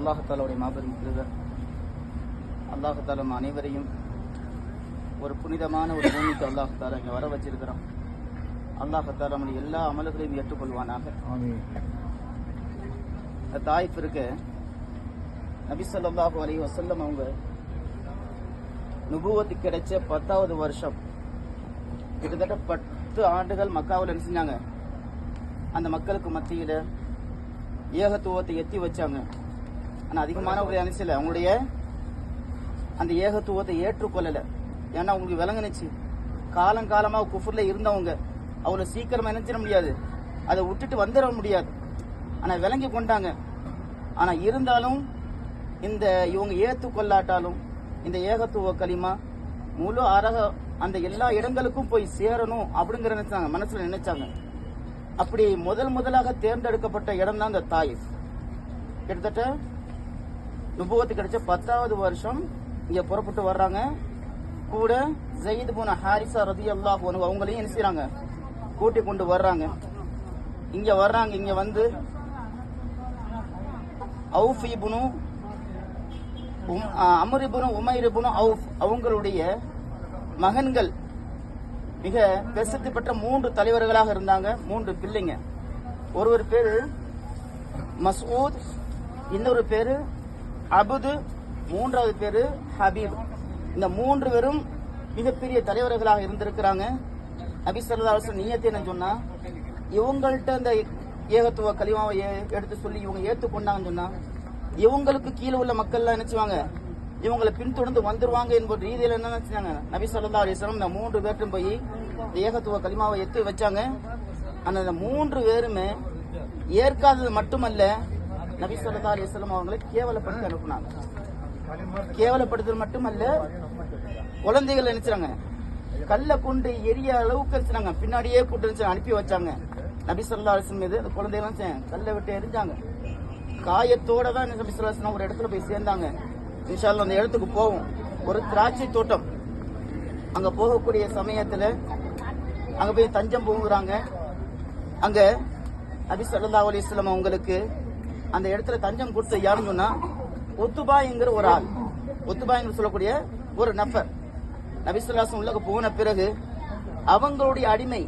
அல்லாஹாலாவுடைய மாபெரும் கிருபை. அல்லாஹாலா அனைவரையும் ஒரு புனிதமான ஒரு பூமிக்கு அல்லாஹாலா இங்கே வர வச்சிருக்கிறோம். அல்லாஹாலா நம்முடைய எல்லா அமல்களையும் ஏற்றுக்கொள்வானாக. தாயிஃப் இருக்க நபி ஸல்லல்லாஹு அலைஹி வஸல்லம் அவங்க நுபுவத்து கிடைச்ச 10வது வருஷம், கிட்டத்தட்ட 10 ஆண்டுகள் மக்காவில் என்ன செஞ்சாங்க? அந்த மக்களுக்கு மத்தியில ஏகத்துவத்தை எத்தி வச்சாங்க. ஆனா அதிகமானவங்களை அனுசல அவங்களுடைய அந்த ஏகத்துவத்தை ஏற்றுக்கொள்ளல. ஏன்னா அவங்களுக்கு விளங்குனுச்சு, காலங்காலமா குஃபுர்ல இருந்தவங்க அவ்வளவு சீக்கிரமா நினைச்சிட முடியாது, அதை விட்டுட்டு வந்துட முடியாது. ஆனா விளங்கி கொண்டாங்க. ஆனா இருந்தாலும் இந்த இவங்க ஏற்றுக்கொள்ளாட்டாலும் இந்த ஏகத்துவ களிமா முழு அரக அந்த எல்லா இடங்களுக்கும் போய் சேரணும் அப்படிங்கிற நினைச்சாங்க, மனசுல நினைச்சாங்க. அப்படி முதலாக தேர்ந்தெடுக்கப்பட்ட இடம் தான் இந்த தாயிஃப். கிட்டத்தட்ட நுபுவத்து கிடைச்ச 10வது வருஷம் இங்க புறப்பட்டு வர்றாங்க. கூட ஸைத் இப்னு ஹாரிஸா ரலியல்லாஹு அன்ஹு அவங்களையும் என்ன செய்றாங்க? கூட்டி கொண்டு வர்றாங்க. இங்க வர்றாங்க. இங்க வந்து அவுஃப் இப்னு அம்ர் இப்னு உமைர் இப்னு அவுஃப் அவங்களுடைய மகன்கள் மிக பிரசித்தி பெற்ற 3 தலைவர்களாக இருந்தாங்க. 3 பிள்ளைங்க. ஒருவர் பேரு மஸ்ஊத், இன்னொரு பேரு அபுது, 3வது பேரு ஹபீப். இந்த 3 பேரும் மிகப்பெரிய தலைவர்களாக இருந்திருக்கிறாங்க. நபி ஸல்லல்லாஹு அலைஹி வஸல்லம் நியத்து என்ன சொன்னா, இவங்கள்ட்ட இந்த ஏகத்துவ கலிமாவை எடுத்து சொல்லி இவங்க ஏற்றுக்கொண்டாங்கன்னு சொன்னா இவங்களுக்கு கீழே உள்ள மக்கள்லாம் நினைச்சுவாங்க, இவங்களை பின்தொடர்ந்து வந்துருவாங்க என்பது ரீதியில் என்ன நினைச்சாங்க? நபி ஸல்லல்லாஹு அலைஹி வஸல்லம் இந்த 3 பேரும் போய் ஏகத்துவ கலிமாவை எத்து வச்சாங்க. அந்த 3 பேருமே ஏற்காதது மட்டுமல்ல, நபி ஸல்லல்லாஹு அலைஹி வஸல்லம் அவங்களை கேவலப்படுத்தி அனுப்புனாங்க. கேவலப்படுத்துறது மட்டுமல்ல, குழந்தைகள் நினைச்சாங்க கல்ல கொண்டு எரிய அளவுக்கு நினைச்சாங்க, பின்னாடியே கூட்டு அனுப்பி வச்சாங்க. நபி ஸல்லல்லாஹு அலைஹி வஸல்லம் மீது அந்த குழந்தைகள் கல்லை விட்டு எரிஞ்சாங்க. காயத்தோட தான் நபி ஸல்லல்லாஹு அலைஹி வஸல்லம் ஒரு இடத்துல போய் சேர்ந்தாங்க. இன்ஷா அல்லாஹ் அந்த இடத்துக்கு போவோம். ஒரு திராட்சை தோட்டம். அங்க போகக்கூடிய சமயத்துல அங்க போய் தஞ்சம் போகுறாங்க. அங்க நபி ஸல்லல்லாஹு அலைஹி வஸல்லம் அவங்களுக்கு அந்த இடத்துல தஞ்சம் கொடுத்த யாருன்னு சொன்னா உத்துபாங்கிற ஒரு ஆள். உத்துபாங்கிற சொல்லக்கூடிய ஒரு நபர் நபி ஸல்லல்லாஹு அலைஹி வஸல்லம் உள்ள போன பிறகு அவங்களுடைய அடிமை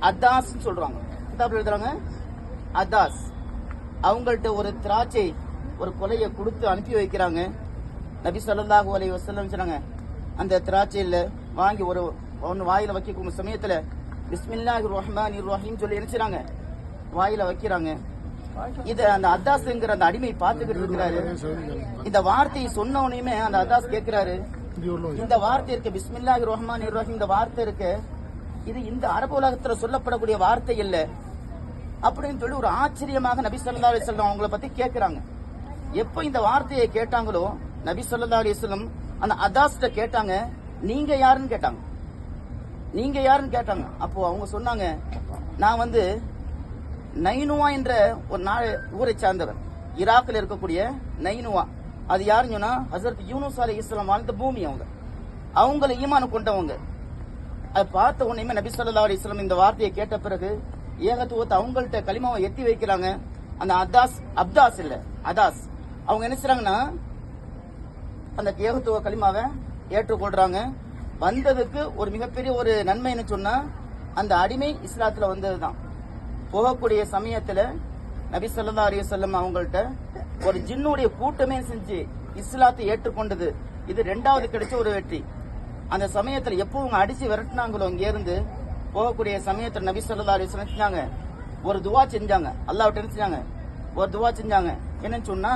அத்தாஸ் சொல்றாங்க, கிதாப்ல எழுதுறாங்க அத்தாஸ். அவங்கள்ட்ட ஒரு திராட்சை ஒரு கொலையை கொடுத்து அனுப்பி வைக்கிறாங்க. நபி ஸல்லல்லாஹு அலைஹி வஸல்லம் சொன்னாங்க, அந்த திராட்சையில வாங்கி ஒன்னு வாயில வைக்க சமயத்துல பிஸ்மில்லாஹிர் ரஹ்மானிர் ரஹீம் சொல்லி நினைச்சாங்க, வாயில வைக்கிறாங்க. இத அந்த அத்தாஸ்ங்கிற அந்த அடிமை பார்த்துக்கிட்டு இருக்கிறாரு. இந்த வார்த்தையை சொன்ன உடனே அந்த அத்தாஸ் கேட்கிறாரு, இந்த வார்த்தை இருக்கு பிஸ்மில்லாஹிர் ரஹ்மானிர் ரஹீம், இந்த வார்த்தை இருக்கு, இது இந்த அரபு உலகத்துல சொல்லப்படக்கூடிய வார்த்தை இல்ல அப்படின்னு சொல்லி ஒரு ஆச்சரியமாக நபி ஸல்லல்லாஹு அலைஹி வஸல்லம் அவங்கள பத்தி கேட்கிறாங்க. எப்ப இந்த வார்த்தையை கேட்டாங்களோ நபி ஸல்லல்லாஹு அலைஹி வஸல்லம் அந்த அதாஸ்ட கேட்டாங்க, நீங்க யாருன்னு கேட்டாங்க. நீங்க யாருன்னு கேட்டாங்க. அப்போ அவங்க சொன்னாங்க, நான் வந்து நைனுவா என்ற ஒரு ஊரை சார்ந்தவர், ஈராக்கில் இருக்கக்கூடிய நைனுவா. அது யாருன்னு சொன்னா ஹஸரத் யூனுஸ் அலைஹிஸ்ஸலாம் வாழ்ந்த பூமி. அவங்கள ஈமான் கொண்டவங்க. அதை பார்த்த உடனே நபி ஸல்லல்லாஹு அலைஹி வஸல்லம் இந்த வார்த்தையை கேட்ட பிறகு ஏகத்துவத்தை அவங்கள்ட்ட கலிமாவை எத்தி வைக்கிறாங்க. அந்த அப்தாஸ் இல்ல அதாஸ் அவங்க என்ன செய்றாங்கன்னா அந்த ஏகத்துவ கலிமாவை ஏற்றுக்கொள்றாங்க. வந்ததுக்கு ஒரு மிகப்பெரிய ஒரு நன்மைன்னு சொன்னா அந்த அடிமை இஸ்லாத்துல வந்ததுதான். போகக்கூடிய சமயத்துல நபி ஸல்லல்லாஹு அலைஹி வஸல்லம் அவங்கள்ட்ட ஒரு ஜின்னுடைய கூட்டமே செஞ்சு இஸ்லாத்தை ஏற்றுக்கொண்டது. இது 2வது கிடைச்ச ஒரு வெற்றி. அந்த சமயத்துல எப்போ அவங்க அடிச்சு விரட்டினாங்களோ இங்க இருந்து போகக்கூடிய சமயத்துல நபி ஸல்லல்லாஹு அலைஹி வஸல்லம் ஒரு துவா செஞ்சாங்க. அல்லாஹ்விட்ட செஞ்சாங்க, ஒரு துவா செஞ்சாங்க. என்னன்னு சொன்னா